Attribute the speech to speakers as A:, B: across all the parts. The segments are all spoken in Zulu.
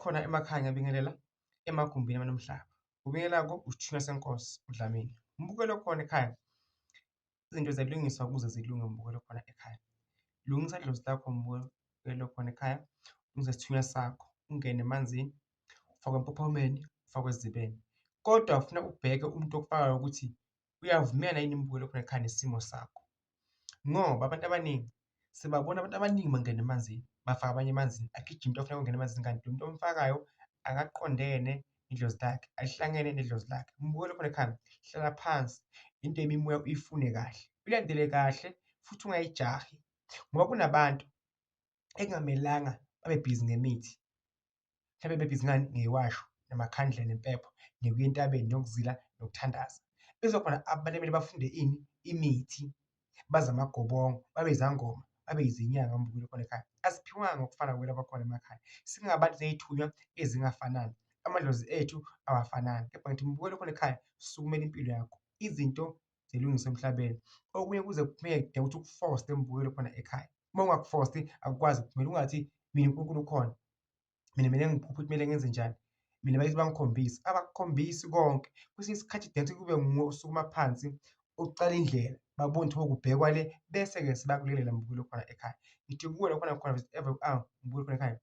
A: khona emakhaya ngiyabingelela emagumbini amanomhlaba. Ubingelako usithunywa senkosi uDlamini. Umbukelo khona ekhaya, izinto ziyalungiswa ukuze zilunge umbukelo khona ekhaya. Lungisa idlozi lakho umbukelo khona ekhaya, ulungise isithunywa sakho, ungene emanzini, ufakwe empophomeni, ufakwe ezibeni. Kodwa ufuna ubheke umuntu okufakayo ukuthi uyavumelana yini umbukelo khona ekhaya nesimo sakho. Ngoba abantu abaningi sibabona abantu abaningi bangena emanzini, bafaka abanye emanzini, agijime into ofuna ukungena emanzini kanti lo muntu omfakayo akaqondene nedlozi lakhe, alihlangene nedlozi lakhe. Umbukelo khona ekhaya, hlala phansi, into emimoya uyifune kahle, uyilandele kahle futhi ungayijahi ngoba kunabantu ekungamelanga babe bhizi ngemithi, mhlampe bebhizi ngani? Ngeyiwasho, namakhandlela, nempepho, nokuya entabeni, nokuzila, nokuthandaza. Bese khona abantu ekumele bafunde ini? Imithi, bazi amagobongo, babe izangoma, babe izinyanga umbukelo khona ekhaya. Asiphiwanga ukufana nokwelapha khona emakhaya, singabantu ney'thunywa ezingafanani, amadlozi ethu awafanani, kepha ngithi umbukelo khona ekhaya sukumela impilo yakho, izinto zilungiswe emhlabeni. Okunye kuze kudinga ukuthi ukufoste umbukelo khona ekhaya. Uma ungakufosti akukwazi ukuphumela, ungathi mina uNkulunkulu ukhona, mina kumele ngiphuphe ukuthi kumele ngenze njani, mina bakithi bangikhombise, abakukhombisi konke. Kwesinye isikhathi kudinga ukuthi kube nguwe osukuma phansi, ucala indlela, babone ukuthi kubhekwa le, bese-ke sebakulekelela umbukelo khona ekhaya. Ngithi kuwe la khona wherever you are, umbukelo khona ekhaya,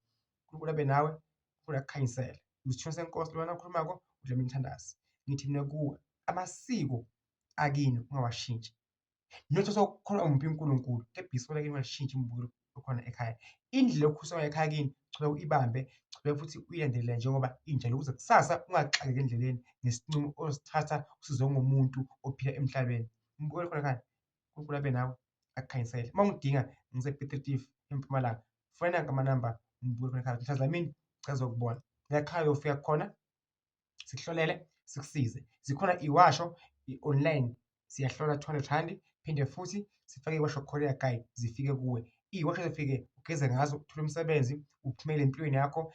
A: uNkulunkulu abe nawe, uNkulunkulu akukhanyisele. Isithunywa senkosi lona okhulumako, uDlamini Mthandazi. Ngithi mina kuwe, amasiko akini ungawashintshi. Not sewukholwa muphi uNkulunkulu, kepha isiko lakini ungalishintshi umbukelo okhona ekhaya. Indlela okukhuliswa ngayo ekhaya kini, chubeka uyibambe, chubeka futhi uyilandele njengoba injalo ukuze kusasa ungaxakeki endleleni ngesincumo ozithatha usuzwe ungumuntu ophila emhlabeni. Umbukelo khona ekhaya, uNkulunkulu abe nawe, akukhanyisele. Uma ungidinga ngise-Piet Retief eMpumalanga, fonela ngamanamba umbukelo khona ekhaya, Mthandazi Dlamini ngicela ukuzokubona. La ekhaya uyofika khona, sikuhlolele, sikusize. Zikhona iwasho online, siyahlola 200 rand, phinde futhi sifake iwasho courier guy zifike kuwe. Iy'washo ezifike ugeze ngazo, uthole umsebenzi, uphumele empilweni yakho,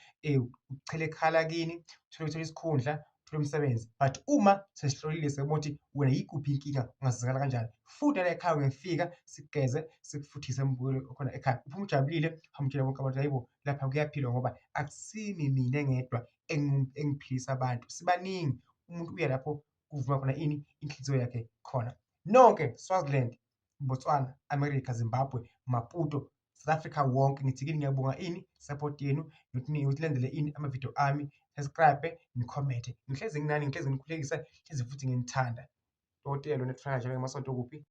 A: uchele ekhala kini, uthole isikhundla, uthole umsebenzi. But uma sesihlolile sabona ukuthi wena yikuphi inkinga, ungasizakala kanjani, futhi la ekhaya ungafika sikugeze, sikufuthise umbukelo okhona ekhaya. Uphume ujabulile, uhambe utshela bonke abantu, hayibo lapha kuyaphilwa ngoba akusimi mina engedwa engiphilisa abantu, sibaningi. Umuntu uya lapho kuvuma khona ini? Inhliziyo yakhe khona. Nonke Swaziland, Botswana, America, Zimbabwe, Maputo, South Africa wonke, ngithi kini ngiyabonga ini? Support yenu, nokuthi nilandele ini? Amavidiyo ami, subscribe, nikhomente. Ngihlezi nginani, ngihlezi nginikhulekisa, ngihlezi futhi nginithanda. Dokotela lo enifanayo njalo ngemasonto kuphi?